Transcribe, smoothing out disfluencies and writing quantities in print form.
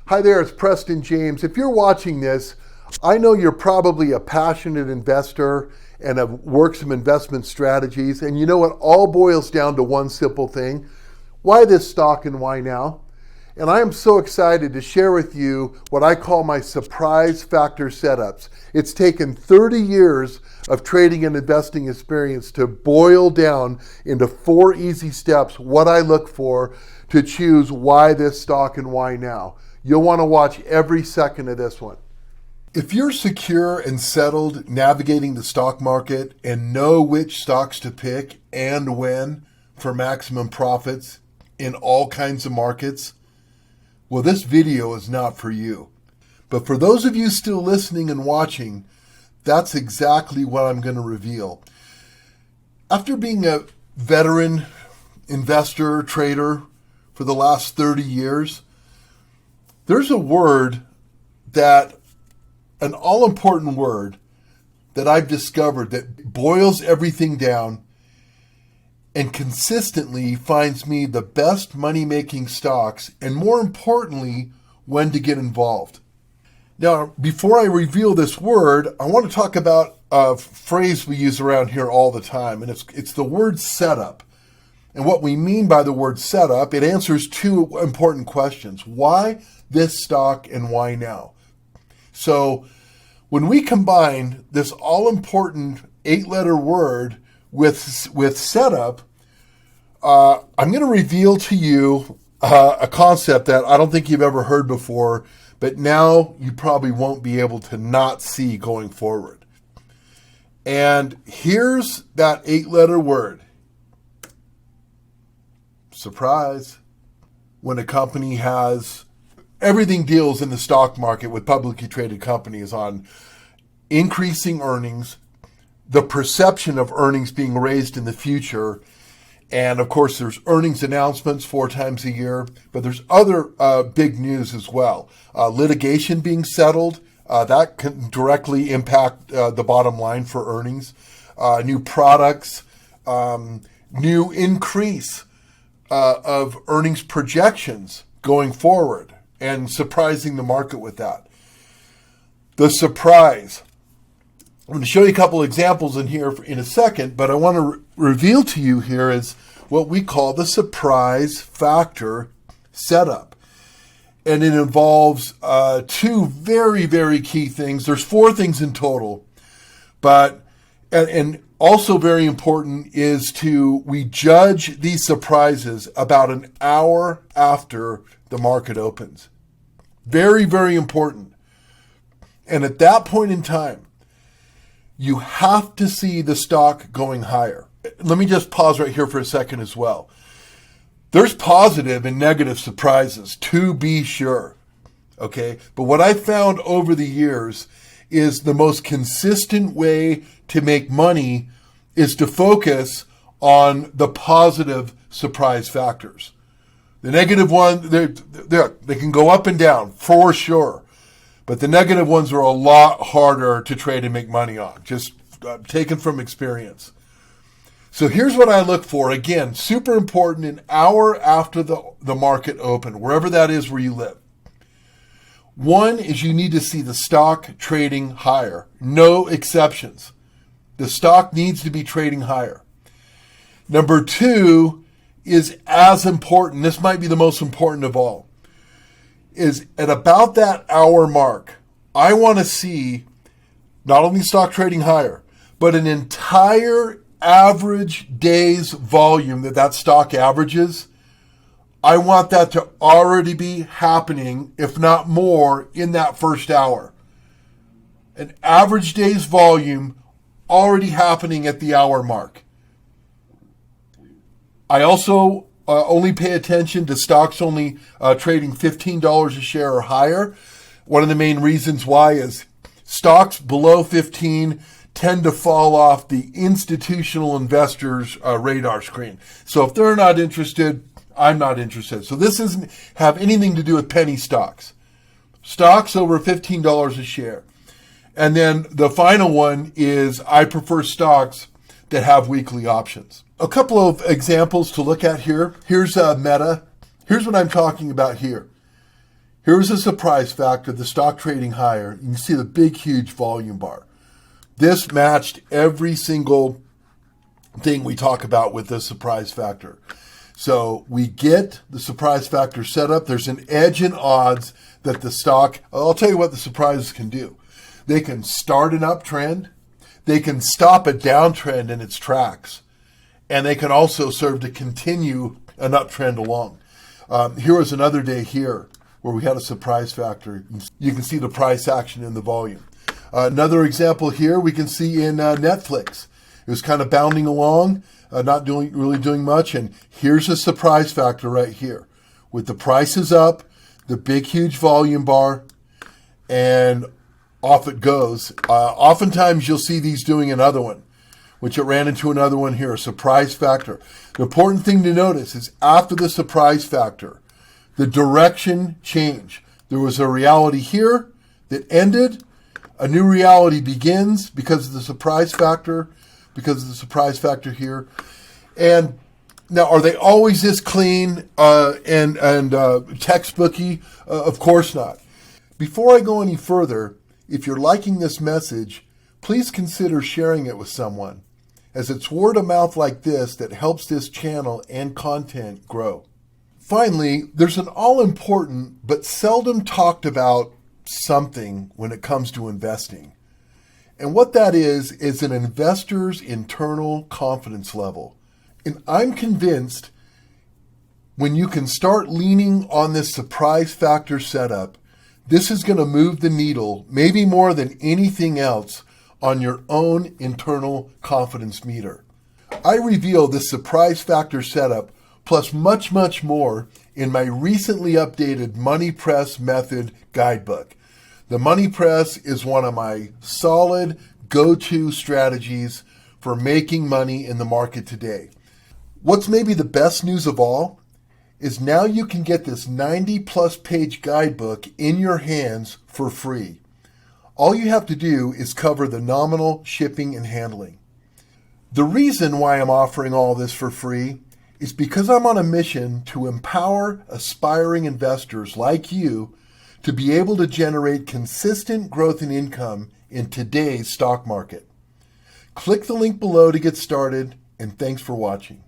Hi there, it's Preston James. If you're watching this, I know you're probably a passionate investor and have worked some investment strategies. And you know what all boils down to one simple thing. Why this stock and why now? And I am so excited to share with you what I call my surprise factor setups. It's taken 30 years of trading and investing experience to boil down into 4 easy steps what I look for to choose why this stock and why now. You'll want to watch every second of this one. If you're secure and settled navigating the stock market and know which stocks to pick and when for maximum profits in all kinds of markets, well, this video is not for you. But for those of you still listening and watching, that's exactly what I'm going to reveal. After being a veteran investor, trader for the last 30 years, there's a word an all-important word that I've discovered that boils everything down and consistently finds me the best money-making stocks and, more importantly, when to get involved. Now, before I reveal this word, I want to talk about a phrase we use around here all the time, and it's the word setup. And what we mean by the word setup, it answers 2 important questions. Why this stock and why now? So when we combine this all-important 8-letter word with setup, I'm going to reveal to you a concept that I don't think you've ever heard before, but now you probably won't be able to not see going forward. And here's that 8-letter word. Surprise. When a company has everything deals in the stock market with publicly traded companies on increasing earnings, the perception of earnings being raised in the future, and of course there's earnings announcements 4 times a year, but there's other big news as well. Litigation being settled, that can directly impact the bottom line for earnings. New products, new increase of earnings projections going forward and surprising the market with that. The surprise. I'm going to show you a couple examples in here in a second, but I want to reveal to you here is what we call the surprise factor setup. And it involves 2 very, very key things. There's 4 things in total, but and also very important is we judge these surprises about an hour after the market opens. Very, very important. And at that point in time, you have to see the stock going higher. Let me just pause right here for a second as well. There's positive and negative surprises, to be sure. Okay? But what I found over the years is the most consistent way to make money is to focus on the positive surprise factors. The negative one, they can go up and down for sure. But the negative ones are a lot harder to trade and make money on, just taken from experience. So here's what I look for. Again, super important, an hour after the market open, wherever that is where you live. 1 is you need to see the stock trading higher. No exceptions. The stock needs to be trading higher. Number 2 is as important. This might be the most important of all. Is at about that hour mark, I want to see not only stock trading higher, but an entire average day's volume that stock averages. I want that to already be happening, if not more, in that first hour. An average day's volume already happening at the hour mark. I also only pay attention to stocks only trading $15 a share or higher. One of the main reasons why is stocks below 15 tend to fall off the institutional investors' radar screen. So if they're not interested, I'm not interested. So this doesn't have anything to do with penny stocks. Stocks over $15 a share. And then the final one is I prefer stocks that have weekly options. A couple of examples to look at here. Here's Meta. Here's what I'm talking about here. Here's a surprise factor, the stock trading higher. You can see the big, huge volume bar. This matched every single thing we talk about with the surprise factor. So we get the surprise factor set up. There's an edge in odds that the stock, I'll tell you what the surprises can do. They can start an uptrend. They can stop a downtrend in its tracks. And they can also serve to continue an uptrend along. Here was another day here where we had a surprise factor. You can see the price action in the volume. Another example here we can see in Netflix. It was kind of bounding along, not really doing much. And here's a surprise factor right here with the prices up, the big, huge volume bar, and off it goes. Oftentimes you'll see these doing another one, which it ran into another one here, a surprise factor. The important thing to notice is after the surprise factor, the direction changed. There was a reality here that ended. A new reality begins because of the surprise factor, here. And now, are they always this clean and textbooky? Of course not. Before I go any further, if you're liking this message, please consider sharing it with someone, as it's word of mouth like this that helps this channel and content grow. Finally, there's an all-important but seldom talked about something when it comes to investing. And what that is an investor's internal confidence level. And I'm convinced when you can start leaning on this surprise factor setup, this is going to move the needle, maybe more than anything else, on your own internal confidence meter. I reveal this surprise factor setup plus much, much more in my recently updated Money Press Method guidebook. The Money Press is one of my solid go-to strategies for making money in the market today. What's maybe the best news of all is now you can get this 90-plus page guidebook in your hands for free. All you have to do is cover the nominal shipping and handling. The reason why I'm offering all this for free is because I'm on a mission to empower aspiring investors like you to be able to generate consistent growth in income in today's stock market. Click the link below to get started, and thanks for watching.